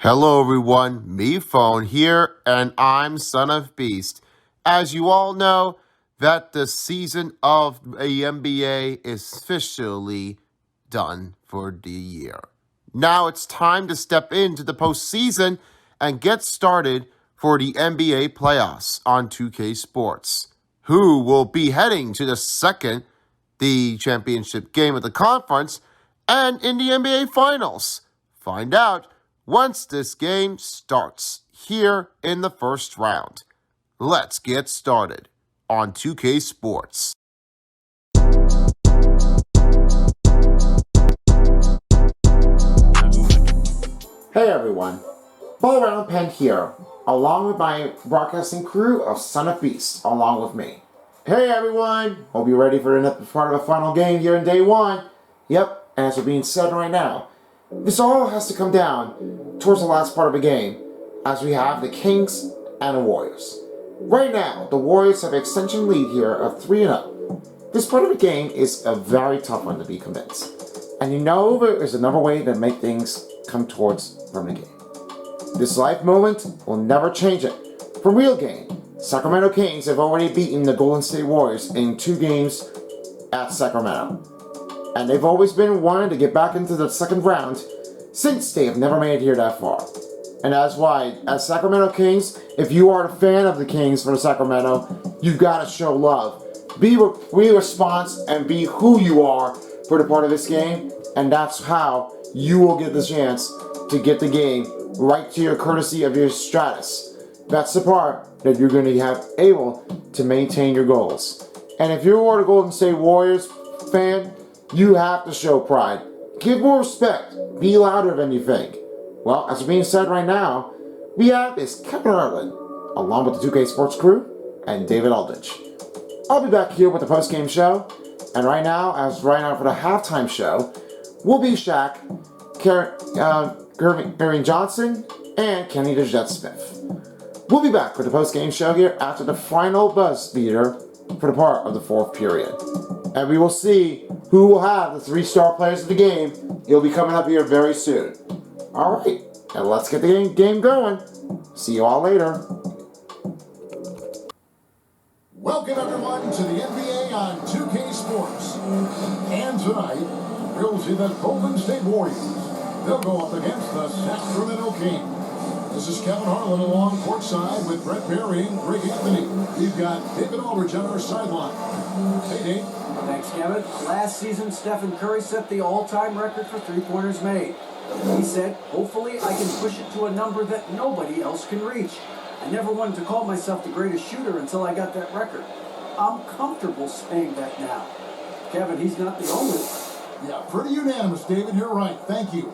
Hello everyone, me phone here, and I'm Son of Beast. As you all know, that the season of the NBA is officially done for the year. Now it's time to step into the postseason and get started for the NBA playoffs on 2K Sports. Who will be heading to the championship game of the conference, and in the NBA Finals? Find out once this game starts here in the first round. Let's get started on 2K Sports. Hey everyone, Ball Around Pen here, along with my broadcasting crew of Son of Beast, along with me. Hey everyone, hope you're ready for the part of the final game here in day one. Yep, as we're being said right now, this all has to come down towards the last part of the game, as we have the Kings and the Warriors. Right now, the Warriors have an extension lead here of 3-0. This part of the game is a very tough one to be convinced. And you know there's another way to make things come towards from the game. This life moment will never change it. From real game, Sacramento Kings have already beaten the Golden State Warriors in 2 games at Sacramento. And they've always been wanting to get back into the second round since they have never made it here that far. And that's why, as Sacramento Kings, if you are a fan of the Kings for Sacramento, you've got to show love. Be response and be who you are for the part of this game, and that's how you will get the chance to get the game right to your courtesy of your status. That's the part that you're going to have able to maintain your goals. And if you are a Golden State Warriors fan, you have to show pride. Give more respect. Be louder than you think. Well, as being said right now, we have is Kevin Erlin, along with the 2K Sports crew, and David Aldridge. I'll be back here with the post-game show, and right now for the halftime show, will be Shaq, Irving Johnson, and Kenny the Jet Smith. We'll be back with the post-game show here after the final buzz beater for the part of the 4th period. And we will see who will have the 3 star players of the game. He'll be coming up here very soon. Alright, and let's get the game going. See you all later. Welcome everyone to the NBA on 2K Sports. And tonight, we'll see the Golden State Warriors. They'll go up against the Sacramento Kings. This is Kevin Harlan along courtside with Brett Berry and Greg Anthony. We've got David Aldridge on our sideline. Hey, Dave. Thanks, Kevin. Last season, Stephen Curry set the all-time record for three-pointers made. He said, hopefully I can push it to a number that nobody else can reach. I never wanted to call myself the greatest shooter until I got that record. I'm comfortable saying that now. Kevin, he's not the only one. Yeah, pretty unanimous, David. You're right. Thank you.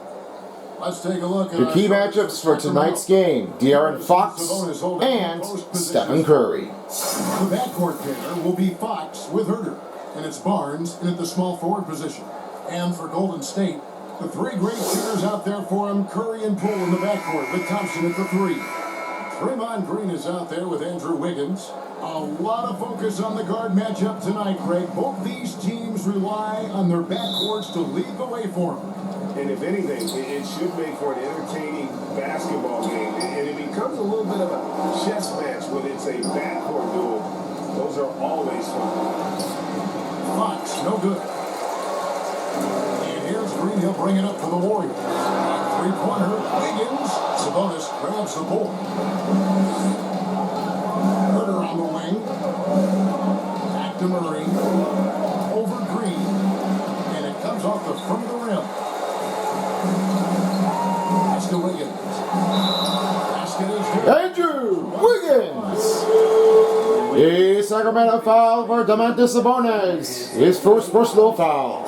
Let's take a look at the key matchups for tonight's game: De'Aaron Fox and Stephen Curry. The backcourt pair will be Fox with Herder, and it's Barnes in at the small forward position. And for Golden State, the 3 great shooters out there for him: Curry and Poole in the backcourt with Thompson at the 3. Draymond Green is out there with Andrew Wiggins. A lot of focus on the guard matchup tonight, Craig. Both these teams rely on their backcourts to lead the way for them. And if anything, it should make for an entertaining basketball game. And it becomes a little bit of a chess match when it's a backcourt duel. Those are always fun. Fox, no good. And here's Green. He'll bring it up for the Warriors. Three-pointer, Wiggins. Sabonis grabs the ball. Herder on the wing. Back to Murray. Over Green. And it comes off the front of the rim. That's to Wiggins. Basket is good. Andrew Wiggins! A Sacramento foul for Domantas Sabonis. His first personal foul.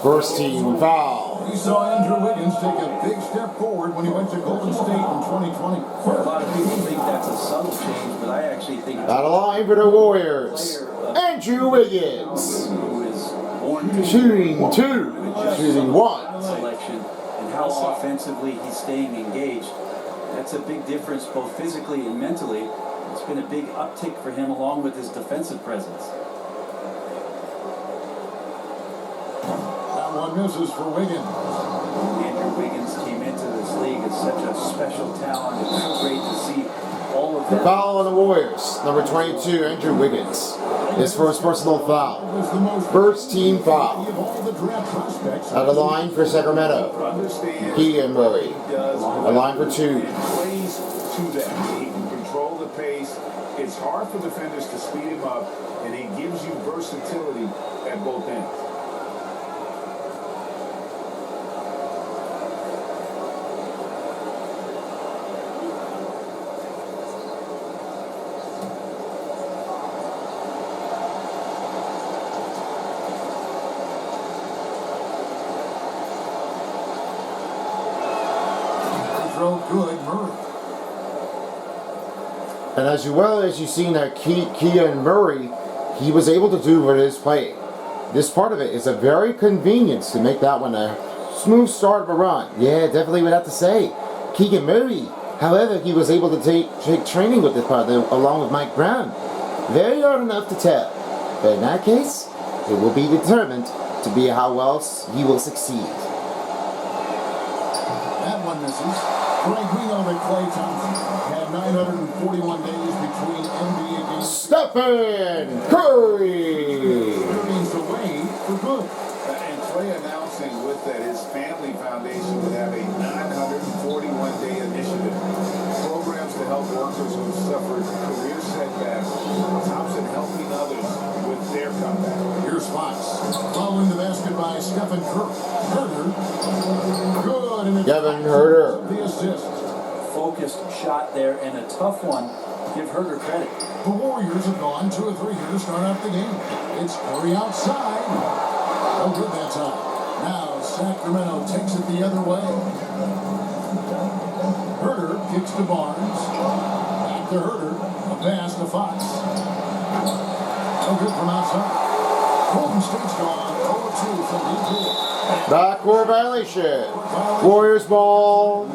First team foul. We saw Andrew Wiggins take a big step forward when he went to Golden State in 2020. A lot of people think that's a subtle change, but I actually think Out of line for the Warriors. Andrew Wiggins. who is born to Shooting 2. Shooting 1. selection and how offensively he's staying engaged. That's a big difference both physically and mentally. It's been a big uptick for him along with his defensive presence. That one misses for Wiggins. Andrew Wiggins came into this league as such a special talent. It's so great to see all of The them. foul on the Warriors. Number 22, Andrew Wiggins. His first personal foul. First team foul. At the line for Sacramento. Keegan Murray. A line for 2. Plays to that. He can control the pace. It's hard for defenders to speed him up, and he gives you versatility at both ends. Good, Murray. And as well as you've seen that Keegan Murray, he was able to do with his play. This part of it is a very convenience to make that one a smooth start of a run. Yeah, definitely would have to say. Keegan Murray, however, he was able to take training with this part along with Mike Brown. Very hard enough to tell. But in that case, it will be determined to be how well he will succeed. That one misses. Greg, we know that Klay Thompson had 941 days between NBA games. Stephen Curry! Curry's away for good. And Klay announcing with that his family foundation would have a 941-day initiative. Programs to help workers who have suffered career setbacks. Thompson helping others with their comeback. Here's Fox. Following the basket by Stephen Curry. Herder. Good. And Kevin Herder. The assist. Focused shot there and a tough one. Give Herder credit. The Warriors have gone 2 or 3 here to start out the game. It's Curry outside. No good that time. Now Sacramento takes it the other way. Herder kicks to Barnes. Back to Herder. A pass to Fox. No good from outside. Golden State's gone 0-2 from deep field. Backcourt violation. Warriors ball.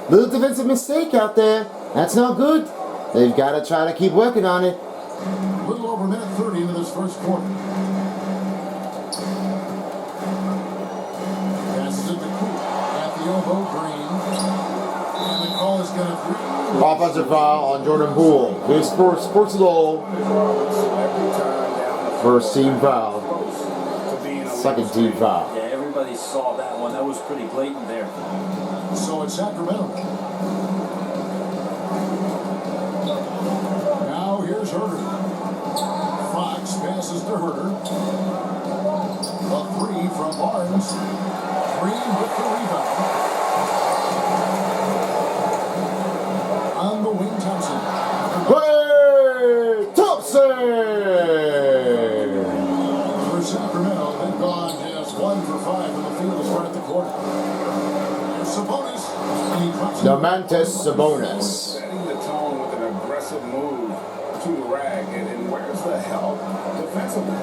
Little defensive mistake out there. That's not good. They've got to try to keep working on it. A little over a minute 30 into this first quarter. Passes it to Cool. At the elbow, Green. And the call is going to free. Offensive foul on Jordan Poole. His sports low. First team foul. Second team foul. Yeah, everybody saw that one. That was pretty blatant there. So it's Sacramento. Now here's Herder. Fox passes to Herder. A 3 from Barnes. Green with the rebound. On the wing, Thompson. Hey, Thompson! For Sacramento, they've gone just 1 for 5 from the field to start the quarter. There's Sabonis. And he drops it. Domantas Sabonis. Setting the tone with an aggressive move to the rag. And where's the help defensively?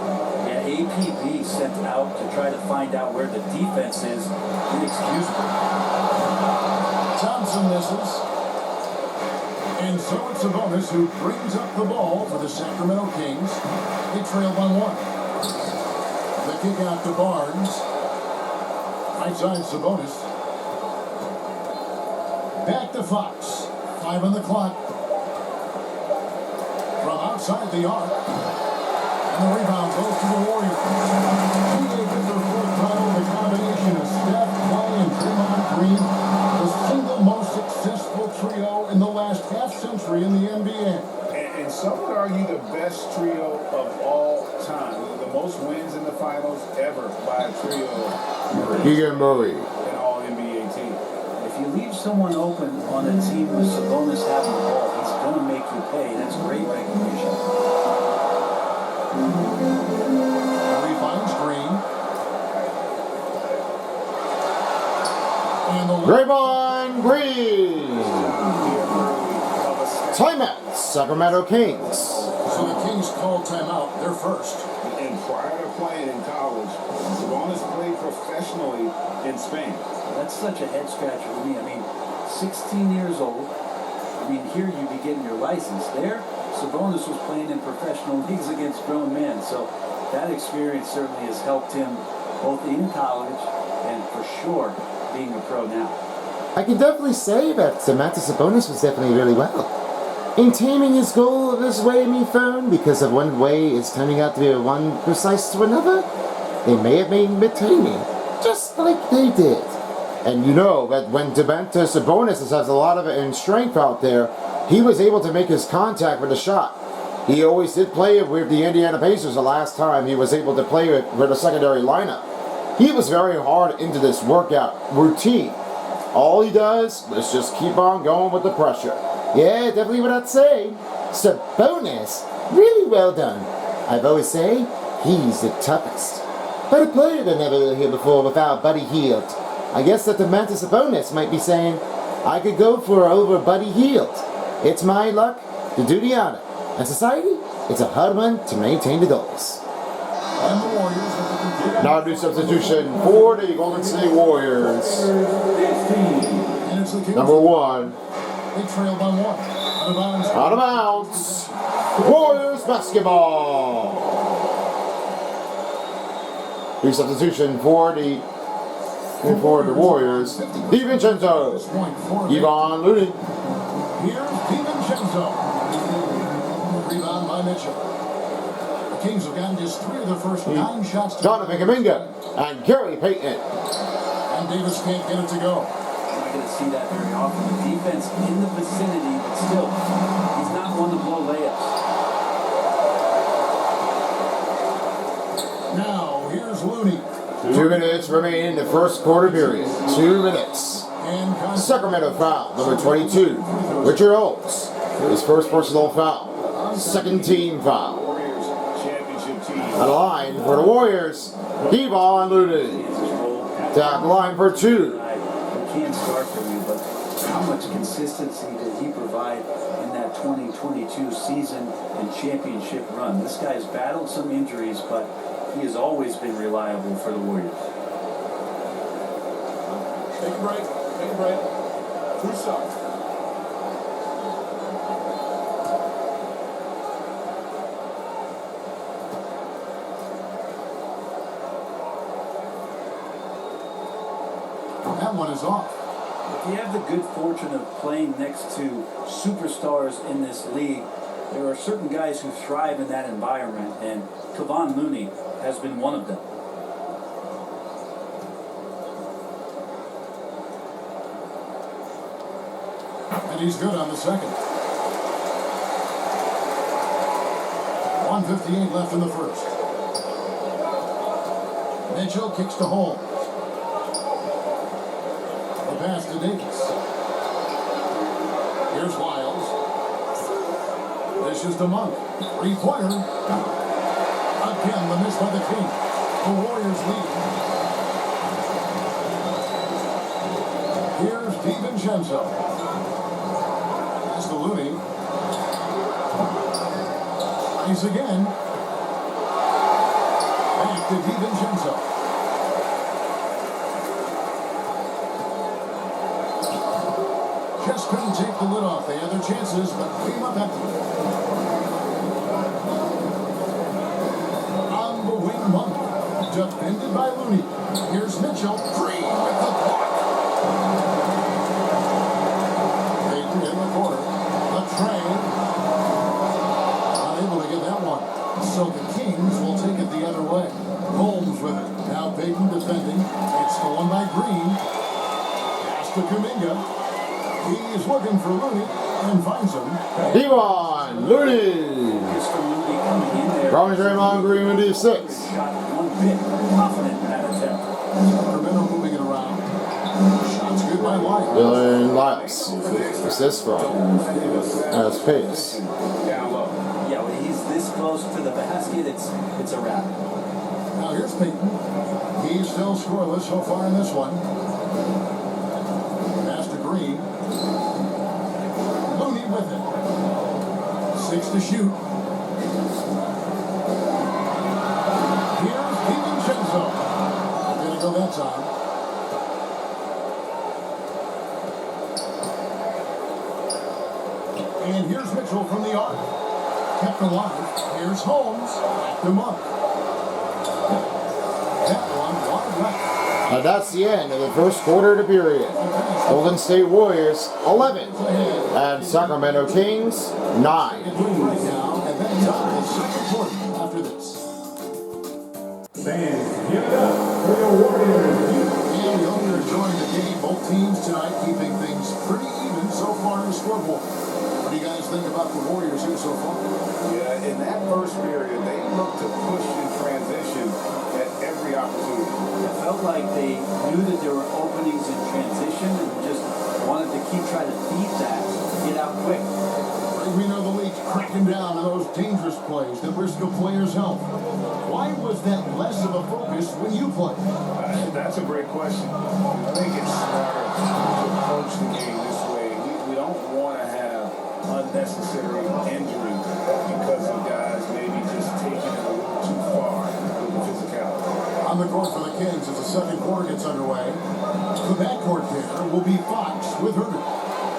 Yeah, APB sent out to try to find out where the defense is. Inexcusable. Thompson misses. And so it's Sabonis who brings up the ball for the Sacramento Kings. They trail 1-1. The kick out to Barnes. Right side Sabonis. Back to Fox. 5 on the clock. From outside the arc. And the rebound goes to the Warriors. They get their fourth title. The combination of Steph, Klay, and Draymond Green. The single most successful trio in the last half-century in the NBA. And some would argue the best trio of all time. The most wins in the finals ever by a trio Keegan Murray. in all NBA team. If you leave someone open on a team with Sabonis having the ball, he's going to make you pay. That's great recognition. Curry finds Green. And the Draymond Green. Timeout. Sacramento Kings. So the Kings call timeout. They're first. And prior to playing in college, Sabonis played professionally in Spain. That's such a head scratcher for me. I mean, 16 years old. I mean, here you'd be getting your license. There, Sabonis was playing in professional leagues against grown men. So that experience certainly has helped him both in college and for sure being a pro now. I can definitely say that Domantas Sabonis was definitely really well in taming his goal of his way me phone, because of one way it's turning out to be one precise to another. They may have made mid-taming, just like they did. And you know that when Domantas Sabonis has a lot of it in strength out there, he was able to make his contact with the shot. He always did play with the Indiana Pacers the last time he was able to play with a secondary lineup. He was very hard into this workout routine. All he does is just keep on going with the pressure. Yeah, definitely what I'd say. Sabonis, really well done. I've always say he's the toughest. But a player that never lived here before without Buddy Hield. I guess that Domantas Sabonis might be saying, I could go for over Buddy Hield. It's my luck to do the honor. And society, it's a hard one to maintain the goals. And the Warriors with the complete. Now a new substitution for the Golden State Warriors. And it's the Kings. Number 1, They trail by 1. Out of bounds. out of bounds. Warriors basketball. New substitution for the Warriors. DiVincenzo. This point for Yvonne Looney. Here's DiVincenzo. Rebound by Mitchell. The Kings have gotten just 3 of their first 9 shots. Donovan Kuminga and Gary Payton. And Davis can't get it to go. You're not going to see that very often. The defense in the vicinity, but still, he's not one to blow layups. Now, here's Looney. 2 minutes remaining in the first quarter period. 2 minutes. And Sacramento foul, number 22. Richard Olds. His first personal foul. Second team foul. Warriors championship team. On the line for the Warriors, Yvonne Looney. Down the line for 2. I can't start for you, but how much consistency did he provide in that 2022 season and championship run? This guy's battled some injuries, but he has always been reliable for the Warriors. take a break. Take a break. 2 shots. That one is off. If you have the good fortune of playing next to superstars in this league, there are certain guys who thrive in that environment, and Kevon Looney has been one of them. And he's good on the second. 1:58 left in the first. Mitchell kicks to Holmes. The pass to Davis. Here's Wiles. This is to Monk. 3-pointer. Again, the miss by the King. The Warriors lead. Here's DiVincenzo. Pass to Looney. Nice again. Back to DiVincenzo. Just couldn't take the lid off. They had their chances, but came up empty. On the wing, Monk. Defended by Looney. Here's Mitchell. Free with the block. Payton in the corner. The train. Unable to get that one. So the Kings will take it the other way. Holmes with it. Now Payton defending. It's stolen by Green. Pass to Kuminga. He's looking for Looney and finds him. Yvonne Looney. Just for Looney coming in there. Drawing Draymond Green with the 6. Shot one bit confident in that attempt. Sacramento moving it around. Shots good by White. Dylan Lyles. Assist from as pace. Down low. Yeah, when he's this close to the basket, it's a wrap. Now here's Payton. He's still scoreless so far in this one. Pass to Green. Looney with it. 6 to shoot. Here's DiVincenzo. Gonna go that time. And here's Mitchell from the arc. Kept alive. Here's Holmes. Back to Monk. And that's the end of the first quarter of the period. Golden State Warriors 11 and Sacramento Kings 9. Right now, and then time is second quarter after this. Fans, give it up for the Warriors. And the opener joining the game. Both teams tonight keeping things pretty even so far in the scoreboard. What do you guys think about the Warriors here so far? Yeah, in that first period, they looked to push in transition at every opportunity. It felt like they knew that there were openings in transition and just wanted to keep trying to beat that, get out quick. We know the league's cracking down on those dangerous plays that risk a player's health. Why was that less of a focus when you played? That's a great question. I think it's smarter to approach the game this way. We don't want to have unnecessary injury because of guys maybe just taking it a little too far with the physicality. On the court for the Kings as the second quarter gets underway. The backcourt pair will be Fox with Herder.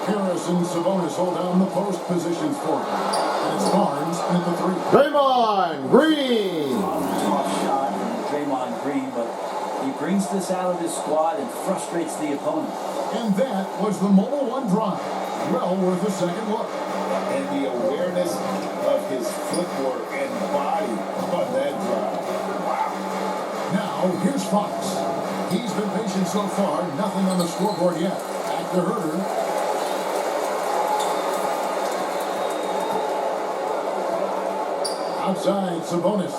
Harris and Sabonis hold down the post positions for him. And it's Barnes at the three. Draymond Green. Tough shot from Draymond Green, but he brings this out of his squad and frustrates the opponent. And that was the Mobile One drive. Well worth a second look. And the awareness of his footwork and body on that drive. Wow. Now, here's Fox. He's been patient so far. Nothing on the scoreboard yet. Back to Herder. Outside, Sabonis.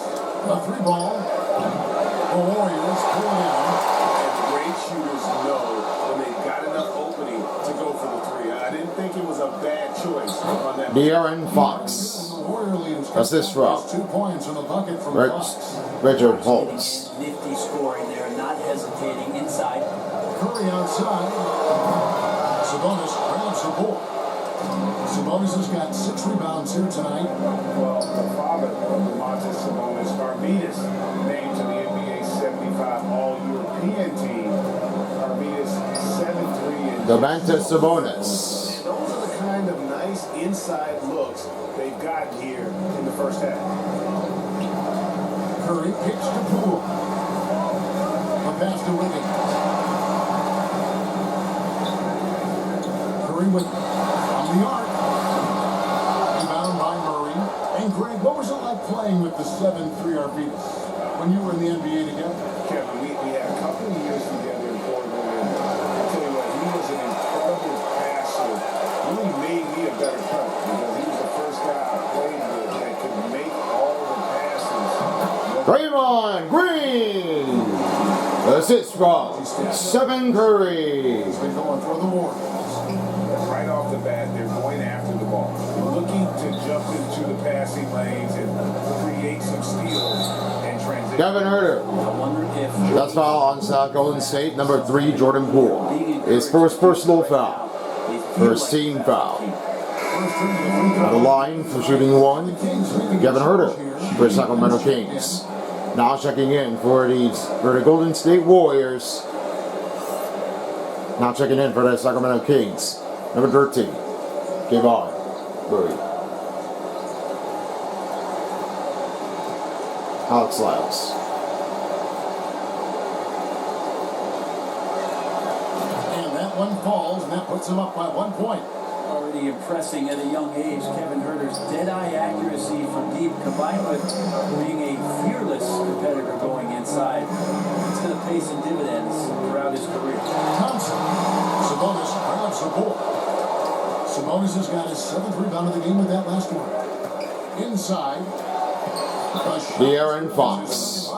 A three ball. The Warriors pull it in. And great shooters know when they've got enough opening to go for the three. I didn't think it was a bad choice on that. De'Aaron Fox. The Warrior leaders Assist from 2 points on the bucket from Fox. Richard Holtz. Nifty scoring there, not hesitating inside. Curry outside. Sabonis grabs the ball. Sabonis has got 6 rebounds here tonight. Well, the father of Domantas Sabonis, Arvidas, named to the NBA 75 All-European team. Arvidas 7-3 and Domantas Sabonis. And those are the kind of nice inside looks they've gotten here in the first half. Curry kicks to Poole. A pass to Wiggins. Curry with from the arc. Rebound by Murray. And Greg, what was it like playing with the 7-3 Arvidas when you were in the NBA together? Kevin, we had a couple of years together in Portland, and I'll tell you what, he was an incredible passer. Really made me a better cut because he was the first guy I played with that could make all the passes. Draymond Green. Assist from Stephen Curry. He's been going for the Warriors. Right off the bat, they're going after the ball, looking to jump into the passing lanes and create some steals and transition. Kevin Herter. I wonder if That's foul on South Golden State. Number 3, Jordan Poole. His first personal foul. First team foul. At the line for shooting 1, Kevin Herter for the Sacramento Kings. Now checking in for the Golden State Warriors. Now checking in for the Sacramento Kings. Number 13, Kevon Murray. Alex Lyles. And that one falls, and that puts him up by 1 point. already impressing at a young age. Kevin Herter's dead-eye accuracy from deep, combined with being a fearless competitor going inside, it's going to pay some dividends throughout his career. Thompson. Sabonis grabs the ball. Sabonis has got his 7th rebound of the game with that last one. Inside. De'Aaron Fox.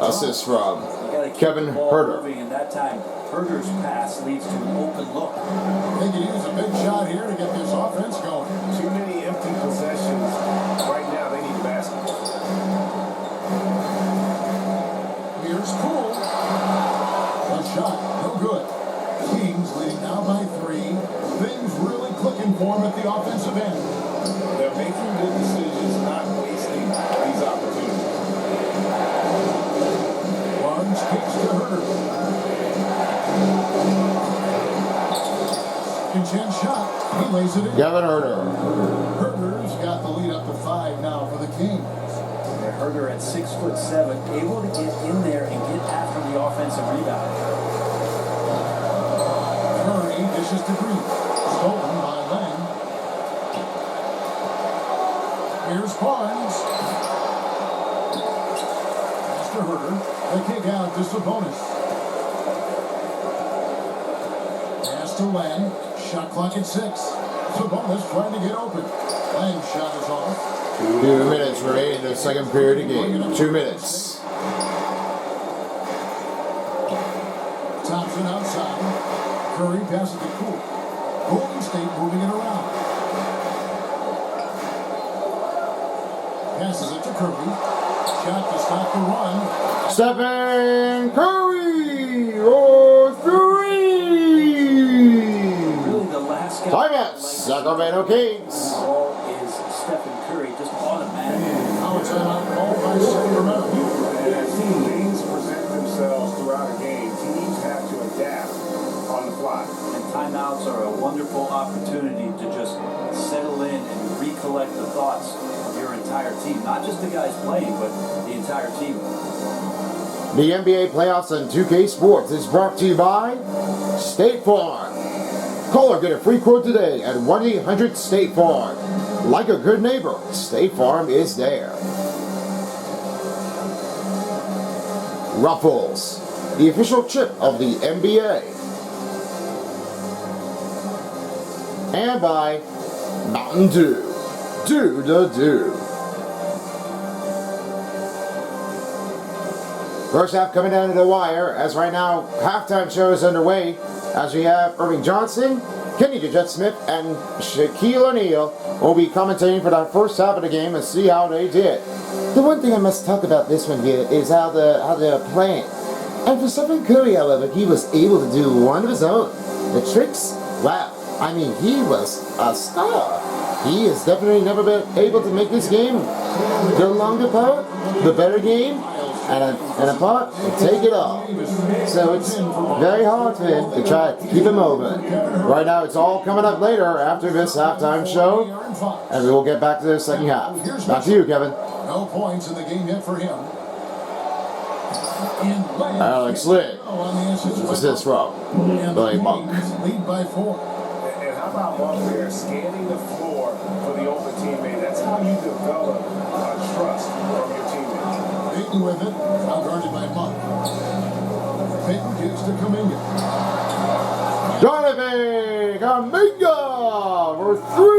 Assist from Kevin Herter. And that time, Herter's pass leads to an open look. They can use a big shot here to get this offense going. Too many empty possessions. Right now, they need a basket. Here's Poole. A shot, no good. Kings leading now by 3. Things really clicking for him at the offensive end. They're making good decisions, not wasting these opportunities. Barnes kicks to Herter. Chance shot. He lays it in. Kevin Herter. Herter's got the lead up to 5 now for the Kings. Herter at 6'7", able to get in there and get after the offensive rebound. Dishes to Green. Stolen by Lang. Here's Barnes. Pass to Herter. The kick out to Sabonis. Pass to Lang. Shot clock at 6. Sabonis trying to get open. Lang's shot is off. 2 minutes remaining in the second period of game. 2 minutes. Thompson outside. Curry passes to Poole. Golden State moving it around. Passes it to Curry. Shot to stop the run. Stephen Curry for 3. Really, the last guy. Timeout, Sacramento Kings. Ball is Stephen Curry, just automatic. Now it's out called by Sacramento. As things present themselves throughout a game, teams have to adapt on the fly. And timeouts are a wonderful opportunity to just settle in and recollect the thoughts of your entire team. Not just the guys playing, but the entire team. The NBA playoffs on 2K Sports is brought to you by State Farm. Call or get a free quote today at 1-800-STATE-FARM. Like a good neighbor, State Farm is there. Ruffles, the official chip of the NBA. And by Mountain Dew. Do the do. First half coming down to the wire, as right now halftime show is underway, as we have Irving Johnson, Kenny Jet-Smith, and Shaquille O'Neal will be commentating for that first half of the game and see how they did. The one thing I must talk about this one here is how they're playing. And for Stephen Curry, however, he was able to do one of his own. The tricks, wow, I mean, he was a star. He has definitely never been able to make this game the longer part, the better game, and a part and take it off. So it's very hard for him to try to keep him over. Right now, it's all coming up later after this halftime show, and we will get back to the second half. Back to you, Kevin. No points in the game yet for him. Alex Lidd. Assist from Billy Monk. Lead by 4. And how about Monk there scanning the floor for the open teammate? That's how you develop trust from your teammates. Payton with it, now guarded by Monk. Payton gives to Kuminga. Donovan Kuminga for 3.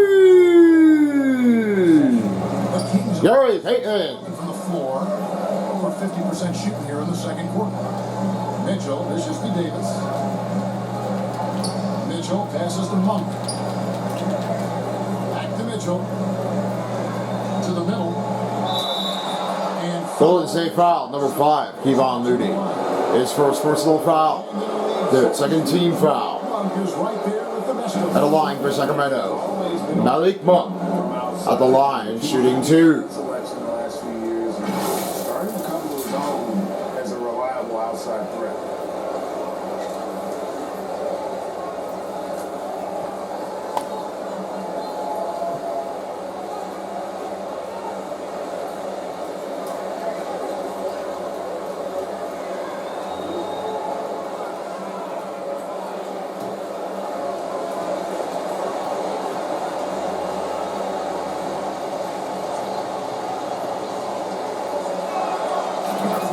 The Kings Gary Payton. from the floor. Over 50% shooting here in the second quarter. Mitchell dishes to Davis. Mitchell passes to Monk. Back to Mitchell. To the middle. And Golden State foul, number 5, Kevon Looney. His first personal foul. The second team foul. Monk is right there with the best of At the line for Sacramento. Malik Monk at the line, shooting 2. Selection the last few years, and starting to come to his own as a reliable outside threat.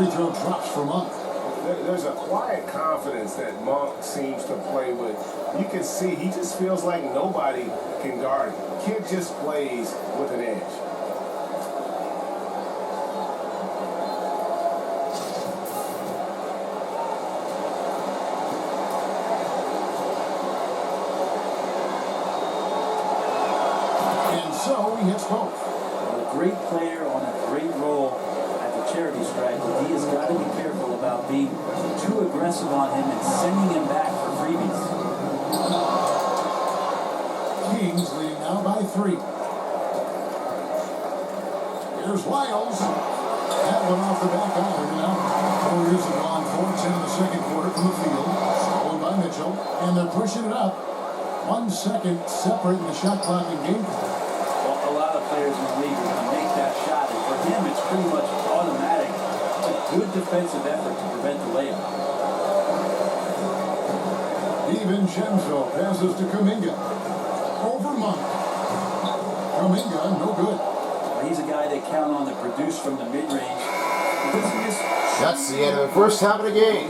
free throw drops for Monk. There's a quiet confidence that Monk seems to play with. You can see he just feels like nobody can guard him. Kid just plays with an edge. And so he hits both. A great player on a great role at the charity stripe, but he has got to be careful about being too aggressive on him and sending him back for freebies. Kings leading now by 3. Here's Lyles. That one off the back iron now. Warriors have gone 4-10 in the second quarter from the field. Stolen by Mitchell. And they're pushing it up. 1 second separating the shot clock and game clock. Well, a lot of players in the league are going to make that shot, and for him, it's pretty much automatic. It's a good defensive effort to prevent the layup. DiVincenzo passes to Kuminga. Over Monk. Kuminga, no good. Well, he's a guy they count on to produce from the mid-range. That's the end of the first half of the game.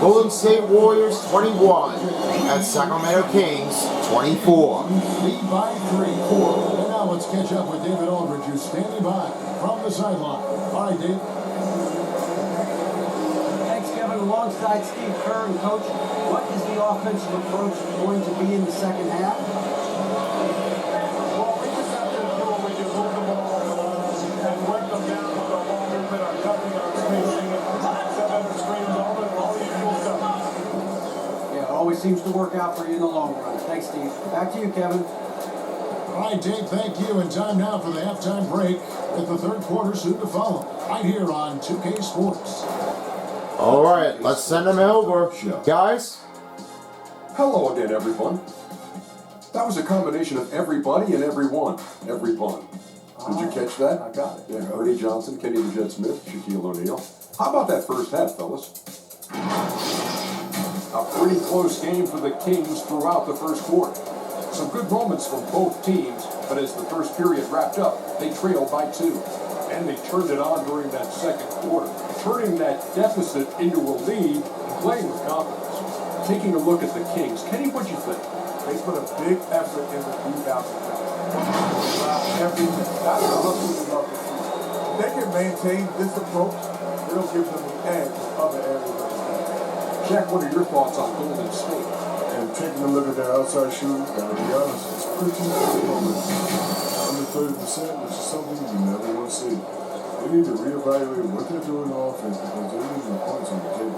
Golden State Warriors 21 and Sacramento Kings 24. Lead by 3. And now let's catch up with David Aldridge, who's standing by from the sideline. All right, Dave. Thanks, Kevin. Alongside Steve Kerr and Coach, what is the offensive approach going to be in the second half? Well, we just have to do what we do, move the ball and break them down with our ball movement, our cutting, our spacing, and set under screens, all the usual stuff. Yeah, it always seems to work out for you in the long run. Thanks, Steve. Back to you, Kevin. All right, Dave, thank you. And time now for the halftime break with the third quarter soon to follow. Right here on 2K Sports. All right, let's send them over. Guys? Hello again, everyone. That was a combination of everybody and everyone. Everyone. Did you catch that? I got it. Yeah, Ernie Johnson, Kenny the Jet Smith, Shaquille O'Neal. How about that first half, fellas? A pretty close game for the Kings throughout the first quarter. Some good moments from both teams, but as the first period wrapped up, they trailed by 2. And they turned it on during that second quarter, turning that deficit into a lead and playing with confidence. Taking a look at the Kings, Kenny, what'd you think? They put a big effort in the rebounding. Everything. That's the hustle we love to see. If they can maintain this approach, it'll give them an edge in other areas of the game. Jack, what are your thoughts on Golden State? And taking a look at their outside shooting, gotta be honest, it's pretty low. Under 30%, which is something you never want to see. They need to reevaluate what they're doing on offense because they're leaving points on the table.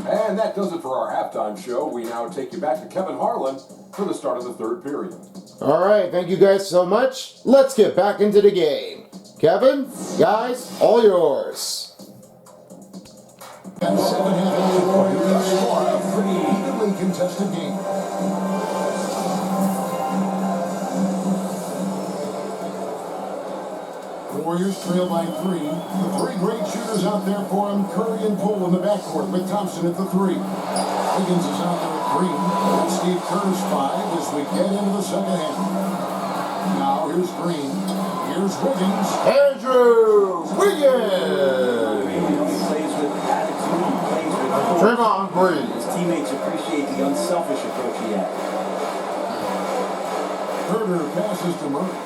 And that does it for our halftime show. We now take you back to Kevin Harlan for the start of the third period. All right, thank you guys so much. Let's get back into the game. Kevin, guys, all yours. And second half of the quarter, a pretty evenly contested game. Warriors trail by 3. The 3 great shooters out there for him. Curry and Poole in the backcourt with Thompson at the 3. Wiggins is out there at Green. And Steve Kerr's 5 as we get into the second half. Now here's Green. Here's Wiggins. Andrew Wiggins. He plays with attitude, he plays with hope. Draymond Green. His teammates appreciate the unselfish approach he had. Herder passes to Murray.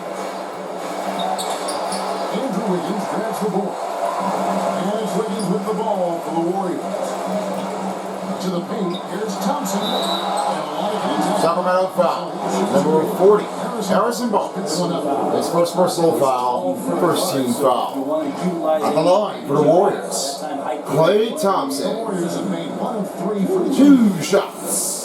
Andrew Wiggins grabs the ball. And it's Wiggins with the ball for the Warriors. To the paint, here's Thompson. And a lot of contact. Sacramento foul. Number 40, Harrison Barnes. His first personal foul, first team You foul. want to utilize On the line for the Warriors, that time height. Klay The Thompson. Warriors have made 1 of 3 free throws. 2 shots.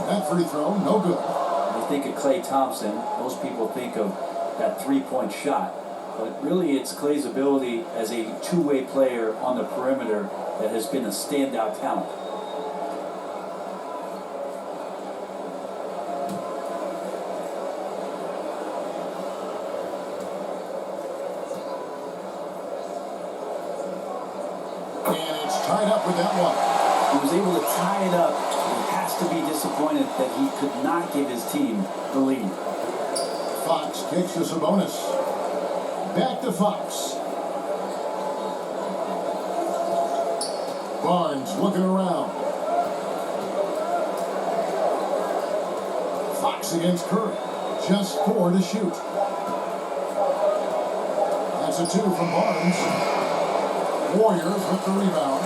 That free throw, no good. When you think of Klay Thompson, most people think of that three-point shot. But really, it's Klay's ability as a two-way player on the perimeter that has been a standout talent. And it's tied up with that one. He was able to tie it up. He has to be disappointed that he could not give his team the lead. Fox kicks to Sabonis. Back to Fox. Barnes looking around. Fox against Curry. Just 4 to shoot. That's a 2 from Barnes. Warriors with the rebound.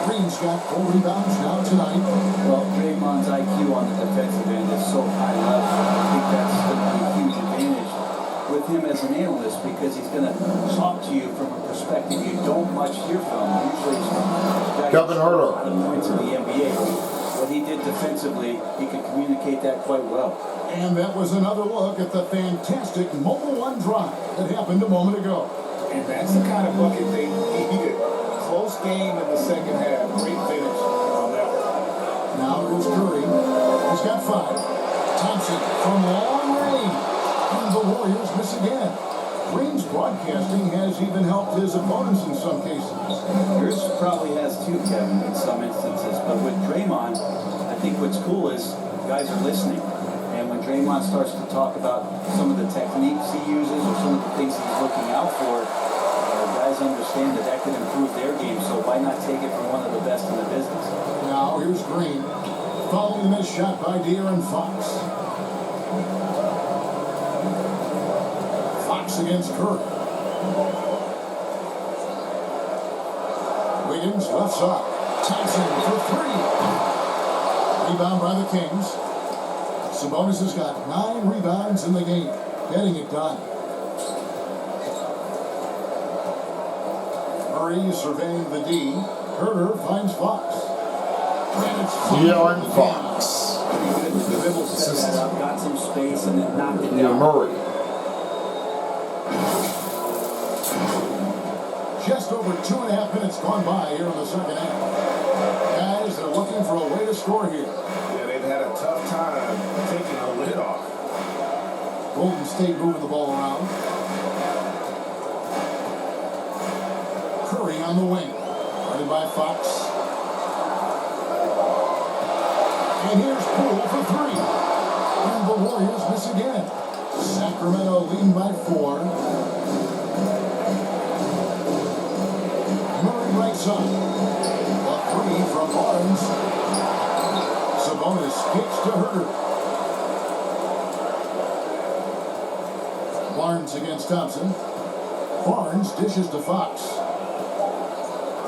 Green's got 4 rebounds now tonight. Well, Draymond's IQ on the defensive end is so high level. I think that's going to be a huge advantage with him as an analyst because he's going to talk to you from a perspective you don't much hear from. Usually it's from guys who Kevin score a Herter. lot of points in the NBA. what he did defensively, he could communicate that quite well. And that was another look at the fantastic mobile one drive that happened a moment ago. And that's the kind of bucket they needed. Close game in the second half. Great finish on that one. Now here's Curry. He's got 5. Thompson from long range. And the Warriors miss again. Green's broadcasting has even helped his opponents in some cases. Yours probably has too, Kevin, in some instances. But with Draymond, I think what's cool is guys are listening. And when Draymond starts to talk about some of the techniques he uses or some of the things he's looking out for, guys understand that could improve their game. So why not take it from one of the best in the business? Now here's Green. Following the missed shot by De'Aaron Fox. Fox against Curry. Wiggins left side. Thompson for 3. Rebound by the Kings. Sabonis has got 9 rebounds in the game, getting it done. Murray surveying the D. Herter finds Fox. And it's De'Aaron Fox. The dribble set that up, got some space, and then knocked it Yeah, down. Murray. just over 2.5 minutes gone by here in the second half. Guys are looking for a way to score here. Yeah, they've had a tough time taking the lid off. Golden State moving the ball around. Curry on the wing. Guarded by Fox. And here's Poole for 3. And the Warriors miss again. Sacramento leading by 4. Murray right side. A 3 from Barnes. Sabonis kicks to Herter. Barnes against Thompson. Barnes dishes to Fox.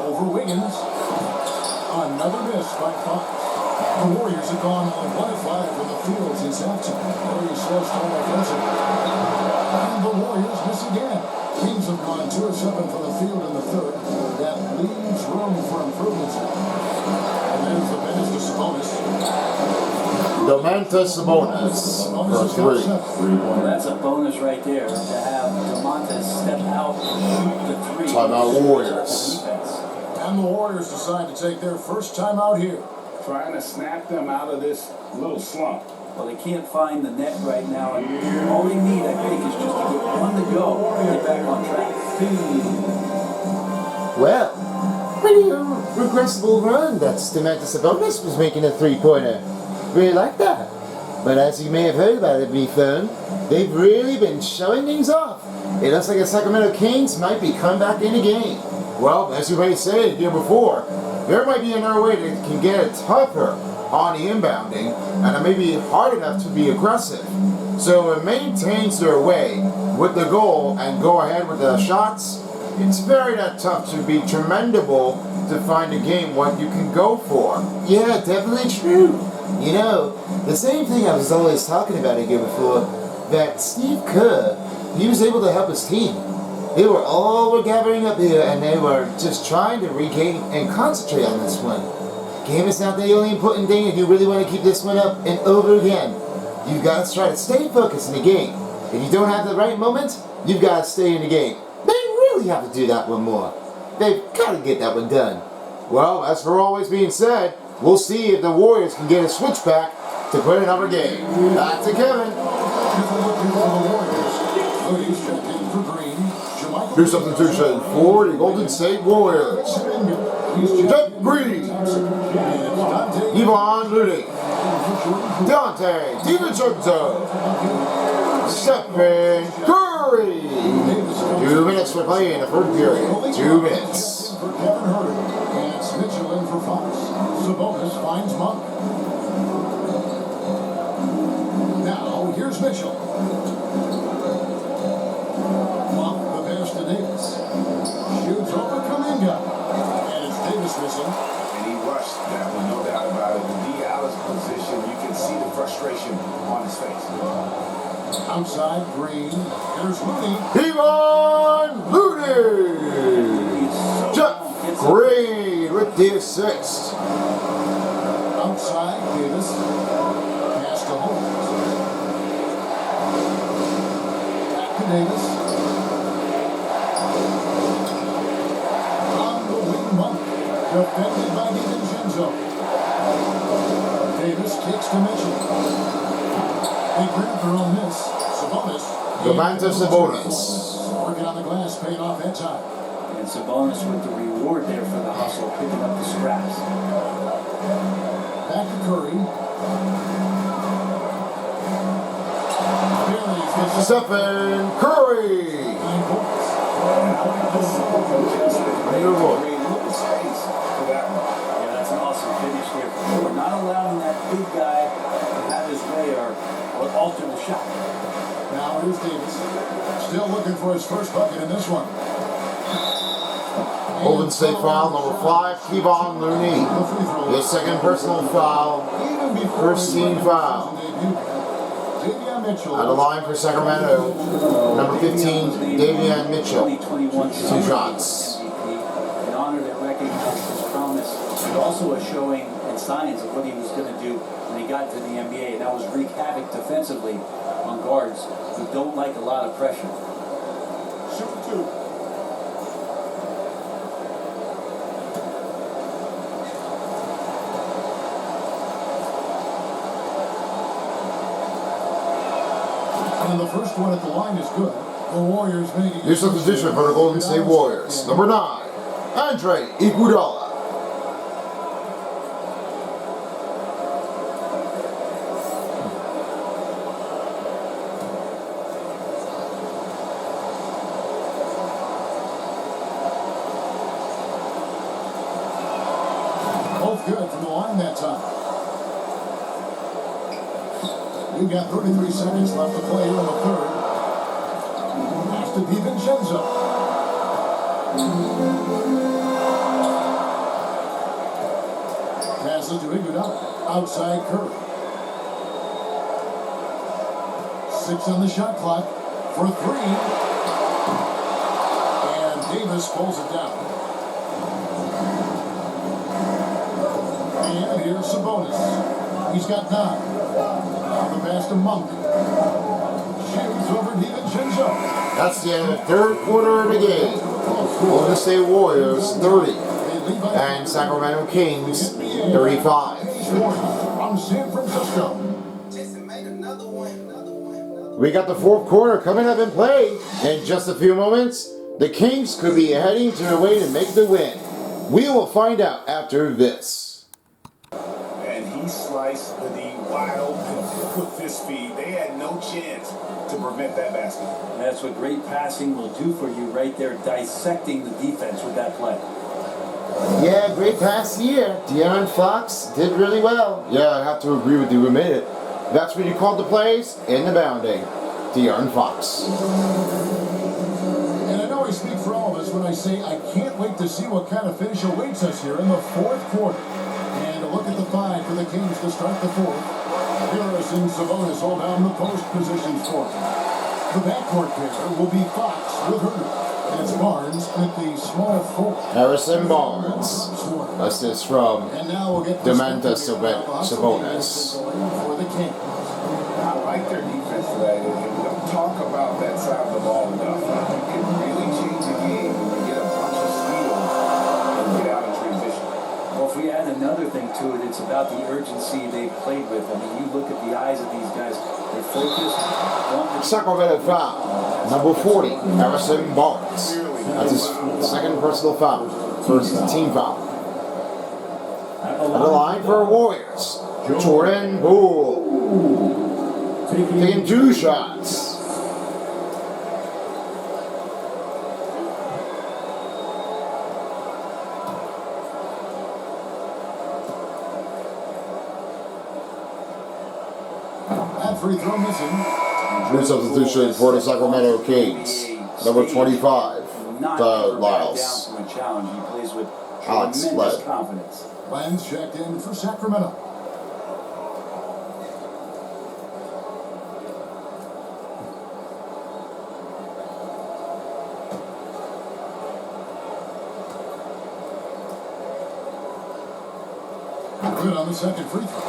Over Wiggins. Another miss by Fox. The Warriors have gone on 1-5 from the field since halftime. Very slow start offensively. And the Warriors miss again. Kings have gone 2 of 7 from the field in the third. That leaves room for improvements. And there's the finish to Sabonis. Domantas Sabonis for 3. Well, that's a bonus right there to have Domantas step out and shoot the 3. Timeout Warriors. Defense. And the Warriors decide to take their first timeout here. Trying to snap them out of this little slump. Well, they can't find the net right now, and all they need, I think, is just to get one to go and get back on track. Well, pretty regressible run. That's Domantas Sabonis was making a 3-pointer. Really like that. But as you may have heard about it, B-Phone, they've really been showing things off. It looks like the Sacramento Kings might be coming back in the game. Well, as you may say here before, there might be another way that can get it tougher on the inbounding, and it may be hard enough to be aggressive. So it maintains their way with the goal and go ahead with the shots. It's very that tough to be tremendable to find a game what you can go for. Yeah, definitely true. You know, the same thing I was always talking about here before, that Steve Kerr, he was able to help his team. They were all gathering up here and they were just trying to regain and concentrate on this one. Game is not the only important thing if you really want to keep this one up and over again. You've got to try to stay focused in the game. If you don't have the right moment, you've got to stay in the game. They really have to do that one more. They've got to get that one done. Well, as for always being said, we'll see if the Warriors can get a switchback to put another game. Back to Kevin. Do something to say for the Golden State Warriors. Jeff Green, Yvonne Ludig, Dante DiVincenzo, Stephen Curry. 2 minutes for play in the first period. 2 minutes. For Kevin Herter. And it's Mitchell in for Fox. Sabonis finds Monk. Now, here's Mitchell. Monk the pass to Davis. Shoots over Kuminga. And it's Davis missing. And he rushed that one, no doubt about it. With D. Allen's position, you can see the frustration on his face. Outside, Green. There's Looney. Yvonne Ludig. Jeff Green with the assist. Outside, Davis. On the wing monk. Defended by DiVincenzo. Davis kicks to Mitchell. They grab her on this. Sabonis. Domantas Sabonis. Working on the glass, paying off that time. And Sabonis with the reward there for the hustle, picking up the scraps. Back to Curry. Stephen Curry. 9 points. Yeah, that's an awesome finish there. We're not allowing that big guy to have his way or alter the shot. Now here's Davis. Still looking for his first bucket in this one. Golden State foul number 5, Kevon Looney. His second personal foul. First team foul. At the line for Sacramento, number 15, Davion Mitchell. 2 shots. An honor that recognizes his promise, but also a showing and signs of what he was going to do when he got to the NBA. And that was wreak havoc defensively on guards who don't like a lot of pressure. Shoot 2. And the first one at the line is good. The Warriors making Here's the position for the Golden State Warriors. Number 9, Andre Iguodala. both good from the line that time. We've got 33 seconds left to play here in the third. Pass to DiVincenzo. Pass it to Iguodala. Outside Curry. 6 on the shot clock for 3. And Davis pulls it down. And here's Sabonis. He's got 9. Now the pass to Monk. Shoots over DiVincenzo. That's the end of the third quarter of the game. Golden State Warriors 30 and Sacramento Kings 35. From San Francisco. We got the fourth quarter coming up in play. In just a few moments, the Kings could be heading to the way to make the win. We will find out after this. And he sliced the D wide open with this speed. They had no chance to prevent that basket. And that's what great passing will do for you right there, dissecting the defense with that play. Yeah, great pass here. De'Aaron Fox did really well. Yeah, I have to agree with you a minute. That's when you called the plays in the bounding. De'Aaron Fox. And I know I speak for all of us when I say I can't wait to see what kind of finish awaits us here in the fourth quarter. And a look at the 5 for the Kings to start the fourth. Harris and Sabonis hold down the post positions for him. The backcourt pair will be Fox with Herder. And it's Barnes at the small forward. Harrison Barnes. Assist from And now we'll get Domantas Sabonis. For the Kings. I like their defense for that. We don't talk about that side of the ball enough. You can really change the game when you get a bunch of steals and get out in transition. Well, if we add another thing to it, it's about the urgency they've played with. I mean, you look at the eyes of these guys, they're focused. Sacramento foul. Number 40, Harrison Barnes. That's his second personal foul. First team foul. At the line for Warriors, Jordan Poole. Taking 2 shots. That free throw missing. New substitution for the Sacramento Kings. Number 25, Lyles. From a challenge, he plays with Alex tremendous Led. confidence. Lenz checked in for Sacramento. Good on the second free throw.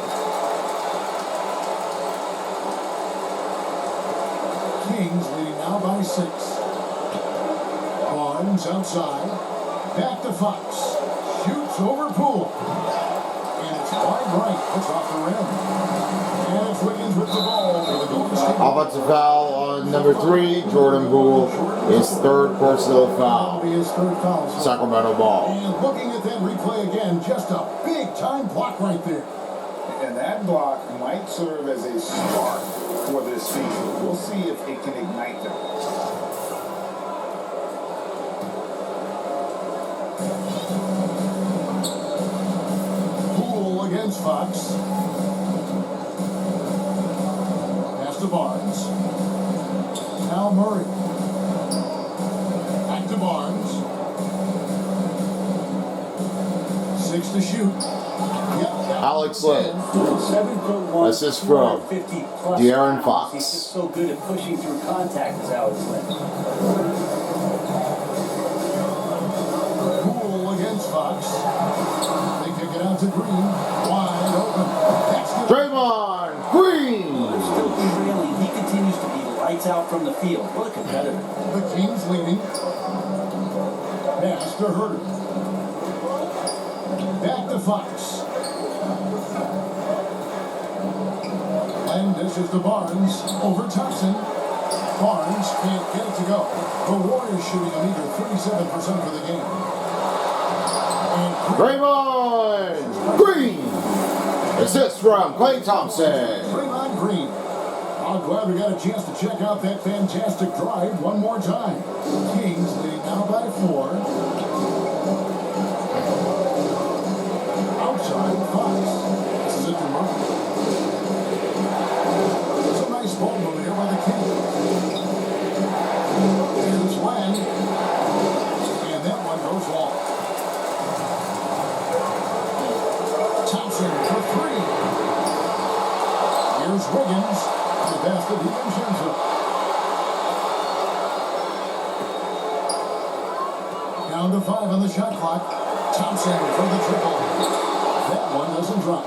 Kings leading now by 6. Barnes outside. Back to Fox. Shoots over Poole. And it's wide right. It's off the rim. And it's Wiggins with the ball for the Golden State. Offensive foul on number 3, Jordan Poole. His third personal foul. That'll be his third foul. Sacramento ball. And looking at that replay again, just a big time block right there. And that block might serve as a spark for this season. We'll see if it can ignite them. Poole against Fox. Pass to Barnes. Now Murray. Back to Barnes. 6 to shoot. Yep. Alex Len. 7'1", Assist from 250 plus De'Aaron pounds. Fox. He's just so good at pushing through contact as Alex Len. Poole against Fox. They kick it out to Green. Wide open. That's good. Draymond Green. They're still derailing. He continues to be lights out from the field. What a competitor. The Kings leading. Pass to Herter. Back to Fox. And this is to Barnes. Over Thompson. Barnes can't get it to go. The Warriors shooting a meager 37% for the game. And Draymond Green. Assist from Klay Thompson. Draymond Green. I'm glad we got a chance to check out that fantastic drive one more time. Kings leading now by 4. Outside, Fox. This is it to Murray. It's a nice ball move here by the Kings. Here's Len. And that one goes long. Thompson for 3. Here's Wiggins. The basket, he DiVincenzo. Down to 5 on the shot clock. Thompson for the triple. That one doesn't drop.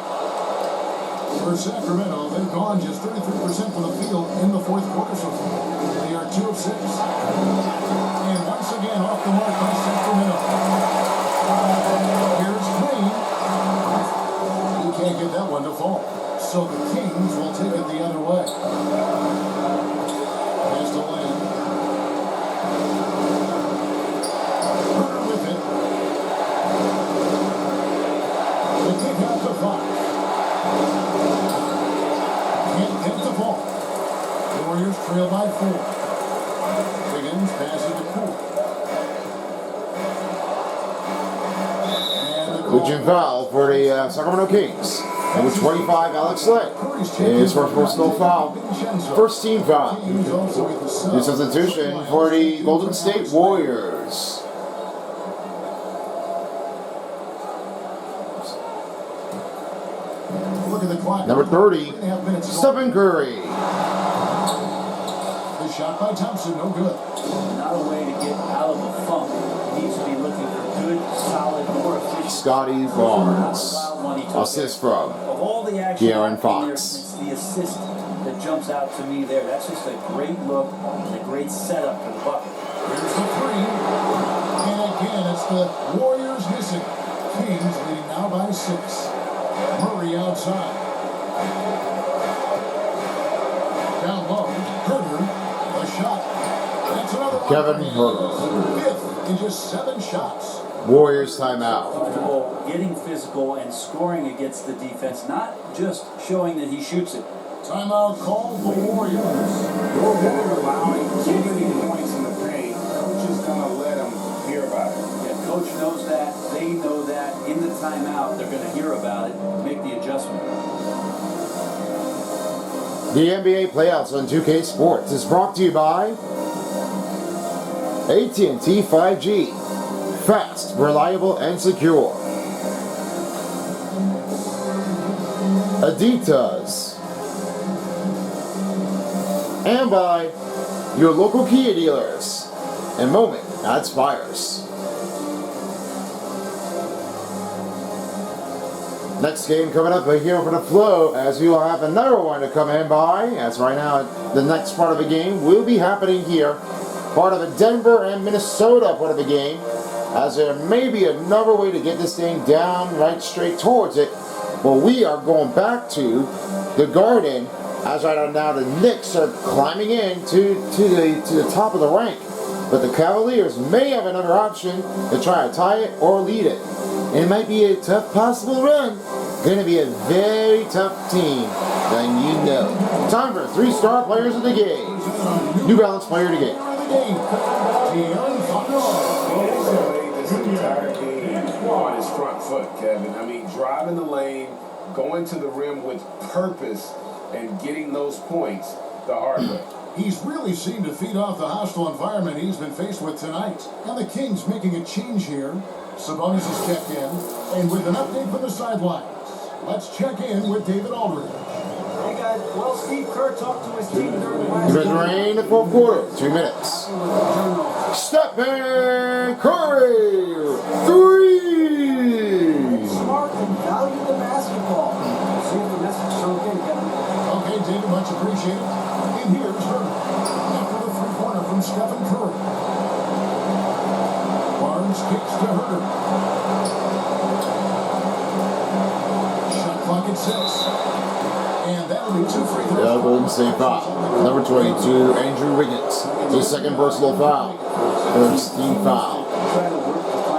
For Sacramento, they've gone just 33% from the field in the fourth quarter so far. They are 2 of 6. And once again, off the mark by Sacramento. Here's Green. He can't get that one to fall. So the Kings will take it the other way. Pass to Lane. Herter with it. The kick out to Fox. Can't get the ball. The Warriors trail by 4. Wiggins passes to Poole. And the Lucian foul for the Sacramento Kings. Number 25, Alex Len. His first personal foul. First team foul. The substitution for the Golden State Warriors. Look at the clock. Number 30, 3.5 minutes. Stephen Curry. The shot by Thompson, no good. Not a way to get out of a funk. He needs to be looking for good, solid, more efficient. Scotty Barnes. Assist from Of all the action De'Aaron in there, Fox. it's the assist that jumps out to me there. That's just a great look and a great setup for the bucket. Here's the 3. And again, it's the Warriors missing. Kings leading now by 6. Murray outside. Down low. Herter. A shot. That's another one. Kevin Herter. 5th in just 7 shots. Warriors timeout. Comfortable getting physical and scoring against the defense, not just showing that he shoots it. Timeout called the Warriors. Allowing too many points in the paint. Coach is going to let them hear about it. Yeah, coach knows that. They know that. In the timeout, they're going to hear about it, make the adjustment. The NBA playoffs on 2K Sports is brought to you by AT&T 5G. Fast, reliable, and secure. Adidas. And by your local Kia dealers. And Moment that inspires. Next game coming up right here for the Flow, as we will have another one to come in by. As right now, the next part of the game will be happening here. Part of a Denver and Minnesota part of the game. As there may be another way to get this thing down right straight towards it. But we are going back to the Garden. As right now, the Knicks are climbing in to the top of the rank. But the Cavaliers may have another option to try to tie it or lead it. It might be a tough possible run. Going to be a very tough team than you know. Time for 3-star players of the game. New Balance player of the game. This entire game on his front foot, Kevin. I mean, driving the lane, going to the rim with purpose, and getting those points the hard way. He's really seemed to feed off the hostile environment he's been faced with tonight. And the Kings making a change here. Sabonis has checked in, and with an update from the sidelines, let's check in with David Aldridge. Hey guys, well, Steve Kerr talked to his team during the last Good rain, the fourth quarter, 2 minutes. Stephen Curry, 3. Smart and value the basketball. See if the message sunk in, Kevin. Okay, David, much appreciated. And here's Herder. After the three-pointer from Stephen Curry. Barnes kicks to Herder. Shot clock at 6. And that'll be 2 free throws. Yeah, Golden State foul. Number 22, Andrew Wiggins. His second personal foul. First team foul.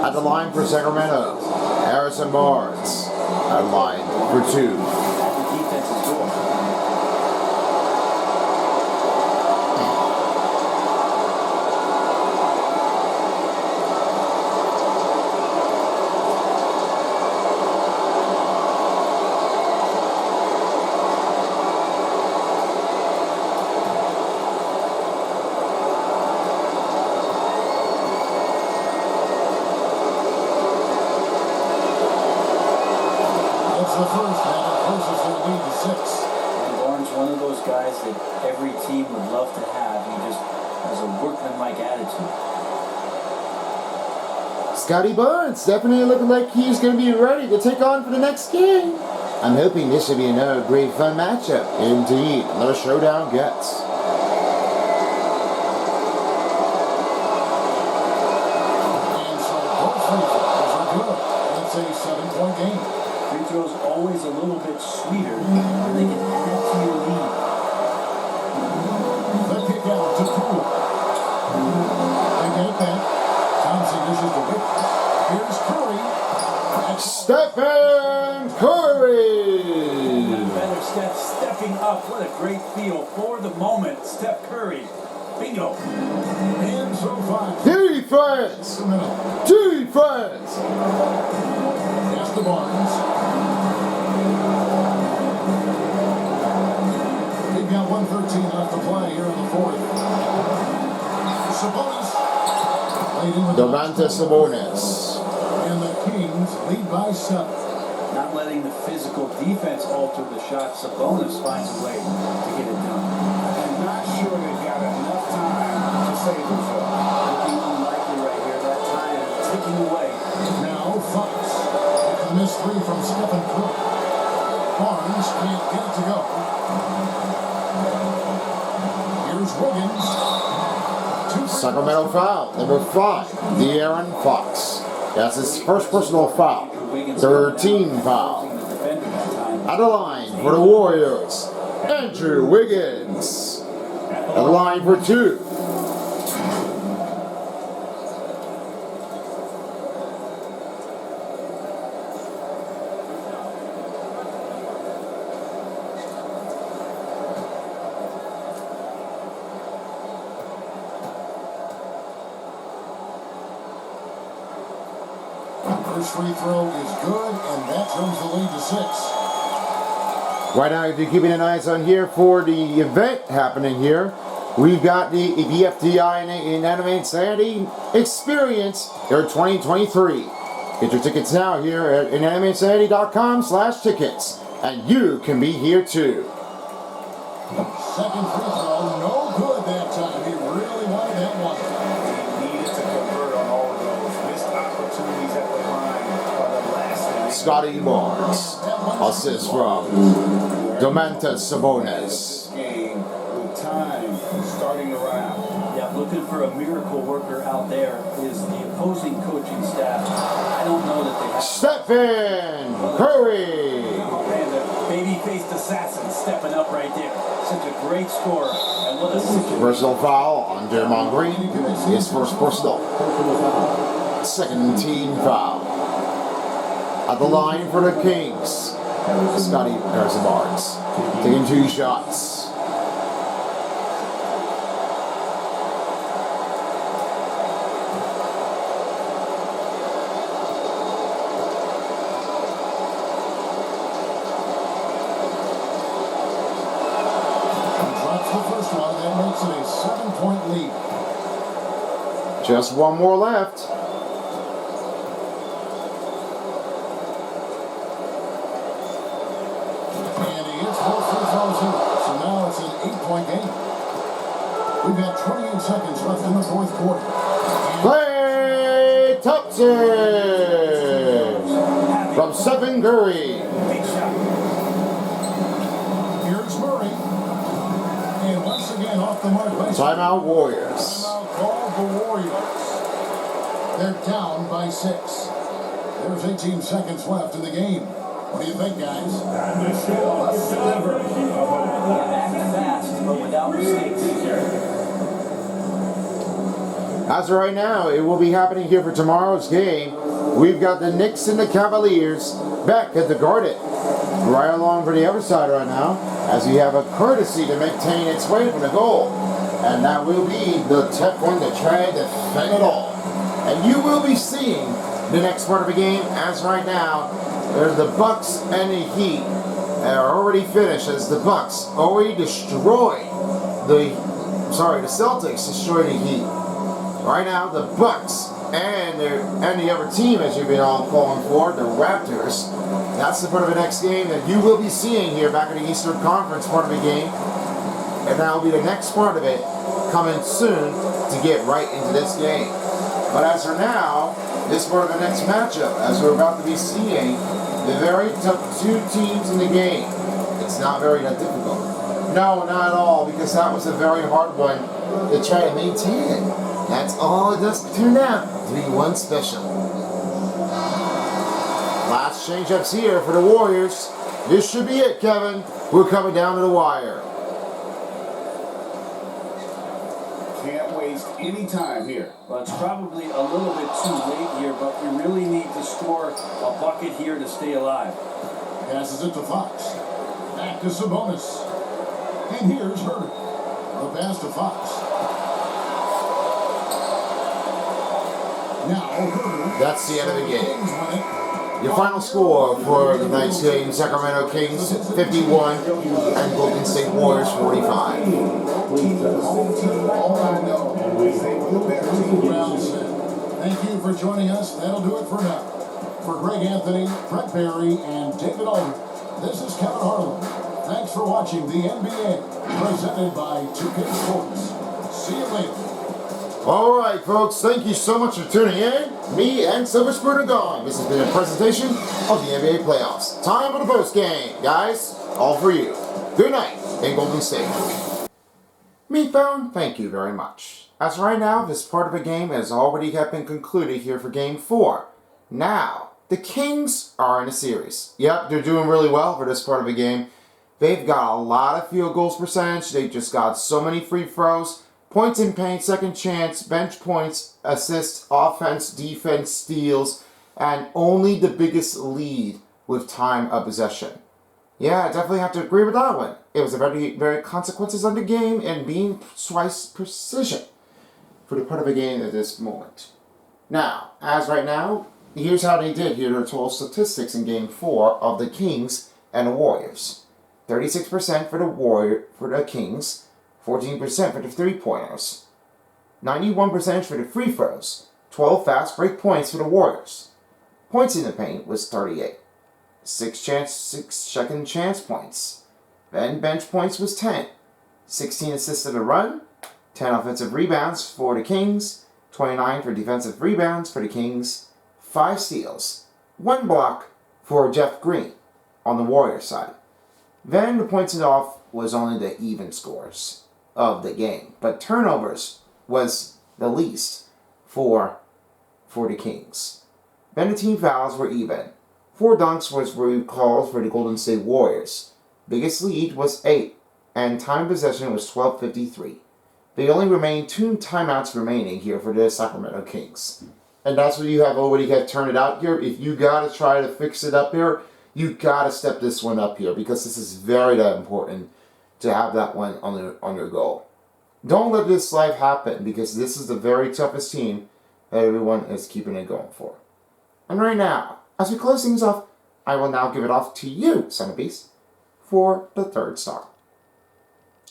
At the line for Sacramento, Harrison Barnes. At the line for 2. The first, and it forces their lead to 6. And Barnes, one of those guys that every team would love to have. He just has a workmanlike attitude. Scotty Barnes definitely looking like he's going to be ready to take on for the next game. I'm hoping this will be another great fun matchup. Indeed, another showdown gets. And so both free throws are good. It's a 7-point game. Free throws always a little bit sweeter, and they can add to your lead. The kick out to Poole. They get it back. Thompson dishes the whip. Here's Curry. Stephen Curry! Better Steph stepping up. What a great feel for the moment. Steph Curry. Bingo. And so 5. Defense! A minute. Defense! Pass to Barnes. They've got 1:13 left to play here in the fourth. Sabonis. Laid in with Domantas Sabonis. And the Kings lead by 7. Not letting the physical defense alter the shot. Sabonis finds a way to get it done. I'm not sure they've got enough time to save themselves. Looking unlikely right here. That time is ticking away. Now Fox. After the missed 3 from Stephen Curry. Barnes can't get it to go. Here's Wiggins. Sacramento foul, number 5, De'Aaron Fox. That's his first personal foul. 13 foul. At the line for the Warriors, Andrew Wiggins. At the line for 2. First free throw is good, and that turns the lead to 6. Right now, if you're keeping an eye on here for the event happening here, we've got the BFDI and Anime Insanity Experience here 2023. Get your tickets now here at animeinsanity.com/tickets, and you can be here too. Second free throw, no good that time. He really wanted that one. He needed to convert on all of those. Missed opportunities at the line are the last thing. Scotty Barnes. Assist from Domantas Sabonis. Game with time starting to run out. Yeah, looking for a miracle worker out there is the opposing coaching staff. I don't know that they have. Stephen Curry. And the baby-faced assassin stepping up right there. Such a great scorer. And what a situation. Personal foul on Draymond Green. His first personal. Second team foul. At the line for the Kings, Scotty Harrison Barnes taking 2 shots. Drops the first one. That makes it a 7-point lead. Just one more left. And he hits both free throws here. So now it's an 8-point game. We've got 28 seconds left in the fourth quarter. Klay Thompson from Stephen Curry. Big shot. Here's Murray. And once again off the mark. Timeout Warriors. Timeout called the Warriors. They're down by 6. There's 18 seconds left in the game. What do you think, guys? Deliver. Act fast, but without mistakes. As of right now, it will be happening here for tomorrow's game. We've got the Knicks and the Cavaliers back at the Garden. Right along for the other side right now, as we have a courtesy to maintain its way from the goal. And that will be the tough one to try to defend it all. And you will be seeing the next part of the game. As right now, there's the Bucks and the Heat are already finished, as the Bucks already destroyed the Celtics destroyed the Heat. Right now, the Bucks and the other team, as you've been all calling for, the Raptors. That's the part of the next game that you will be seeing here back in the Eastern Conference part of the game. And that will be the next part of it coming soon to get right into this game. But as for now, this part of the next matchup, as we're about to be seeing the very tough 2 teams in the game. It's not very that difficult. No, not at all, because that was a very hard one to try to maintain. That's all it does turn out to be one special. Last change-ups here for the Warriors. This should be it, Kevin. We're coming down to the wire. Can't waste any time here. Well, it's probably a little bit too late here, but we really need to score a bucket here to stay alive. Passes it to Fox. Back to Sabonis. And here's Herder. The pass to Fox. Now Herder. That's the end of the game. Kings win it. Your final score for the night's game, Sacramento Kings 51 and Golden State Warriors 45. All I know is they were the better team. Well said. Thank you for joining us. That'll do it for now. For Greg Anthony, Brett Barry, and David Aldridge, this is Kevin Harlan. Thanks for watching the NBA, presented by 2K Sports. See you later. All right, folks, thank you so much for tuning in. Me and Silver Spoon are gone. This has been a presentation of the NBA playoffs. Time for the post game, guys. All for you. Good night in Golden State. Meatbone, thank you very much. As right now, this part of the game has already been concluded here for Game 4. Now, the Kings are in a series. Yep, they're doing really well for this part of the game. They've got a lot of field goals percentage. They just got so many free throws. Points in paint, second chance, bench points, assists, offense, defense, steals, and only the biggest lead with time of possession. Yeah, I definitely have to agree with that one. It was a very, very consequences on the game and being twice precision for the part of the game at this moment. Now, as right now, here's how they did here, their total statistics in Game 4 of the Kings and the Warriors. 36% for the Kings, 14% for the three-pointers, 91% for the free throws, 12 fast break points for the Warriors. Points in the paint was 38. 6 second chance points. Then bench points was 10. 16 assists to the run, 10 offensive rebounds for the Kings, 29 for defensive rebounds for the Kings, 5 steals, 1 block, for Jeff Green on the Warriors side. Then the points it off was only the even scores of the game, but turnovers was the least for the Kings. Then the team fouls were even. 4 dunks were called for the Golden State Warriors. Biggest lead was 8, and time possession was 12:53. They only remained 2 timeouts remaining here for the Sacramento Kings. And that's what you have already had turned it out here. If you gotta try to fix it up here, you gotta step this one up here, because this is very important to have that one on your goal. Don't let this life happen, because this is the very toughest team that everyone is keeping it going for. And right now, as we close things off, I will now give it off to you, Son of Beast, for the 3rd star.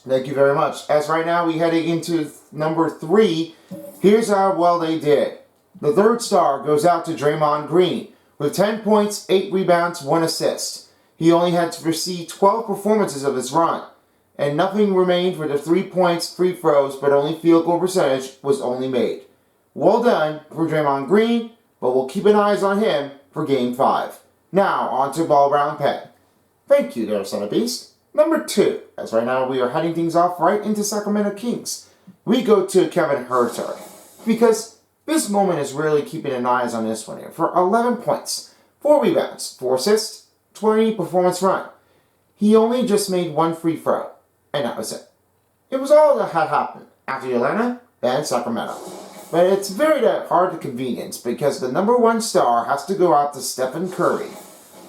Thank you very much. As right now we heading into number 3, here's how well they did. The 3rd star goes out to Draymond Green with 10 points, 8 rebounds, 1 assist. He only had to receive 12 performances of his run, and nothing remained for the 3 points, free throws, but only field goal percentage was only made. Well done for Draymond Green, but we'll keep an eye on him for Game 5. Now, on to Ball Brown Pen. Thank you there, Son of Beast. Number 2, as right now we are heading things off right into Sacramento Kings. We go to Kevin Huerter, because this moment is really keeping an eye on this one here. For 11 points, 4 rebounds, 4 assists, 20 performance run. He only just made 1 free throw, and that was it. It was all that had happened after Atlanta and Sacramento. But it's very hard to convenience, because the number 1 star has to go out to Stephen Curry.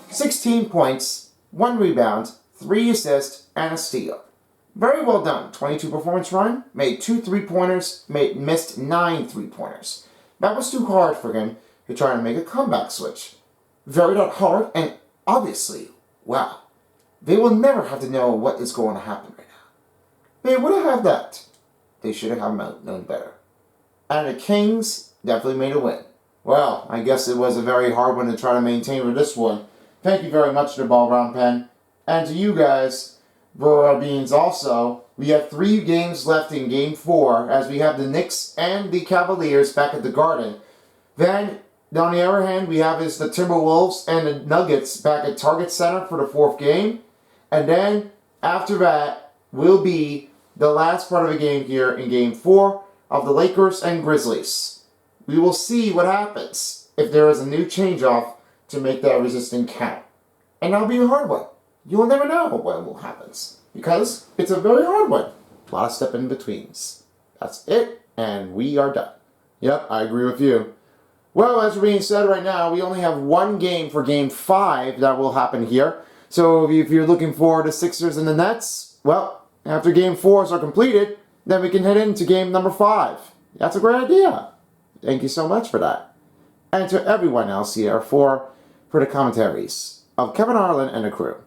16 points, 1 rebound, 3 assists, and a steal. Very well done. 22 performance run, made 2 3-pointers, missed 9 3-pointers. That was too hard for him to try to make a comeback switch. Very hard, and obviously, wow, they will never have to know what is going to happen right now. They would have had that. They should have known better. And the Kings definitely made a win. Well, I guess it was a very hard one to try to maintain with this one. Thank you very much to the Ball Brown Pen. And to you guys, for Beans also. We have 3 games left in Game 4, as we have the Knicks and the Cavaliers back at the Garden. Then, on the other hand, we have the Timberwolves and the Nuggets back at Target Center for the 4th game. And then, after that, will be the last part of the game here in Game 4 of the Lakers and Grizzlies. We will see what happens if there is a new change-off to make that resistance count. And that'll be a hard one. You will never know what will happen, because it's a very hard one. A lot of step-in-betweens. That's it, and we are done. Yep, I agree with you. Well, as being said right now, we only have 1 game for Game 5 that will happen here. So if you're looking for the Sixers and the Nets, well, after Game 4s are completed, then we can head into Game number 5. That's a great idea. Thank you so much for that. And to everyone else here for the commentaries of Kevin Harlan and the crew.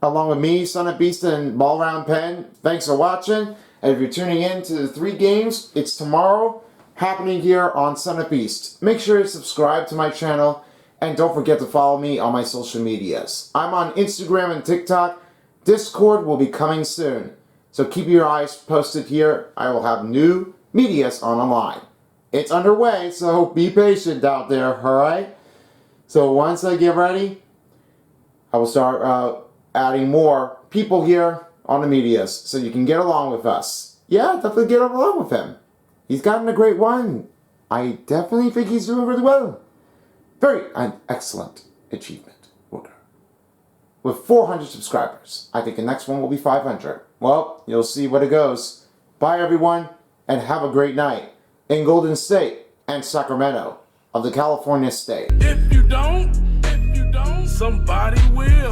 Along with me, Son of Beast and Ball Round Pen, thanks for watching. And if you're tuning in to the 3 games, it's tomorrow, happening here on Son of Beast. Make sure to subscribe to my channel, and don't forget to follow me on my social medias. I'm on Instagram and TikTok. Discord will be coming soon. So keep your eyes posted here. I will have new medias online. It's underway, so be patient out there, alright? So once I get ready, I will start adding more people here on the medias so you can get along with us. Yeah, definitely get along with him. He's gotten a great one. I definitely think he's doing really well. An excellent achievement. With 400 subscribers, I think the next one will be 500. Well, you'll see what it goes. Bye everyone, and have a great night in Golden State and Sacramento of the California state. If you don't, somebody will.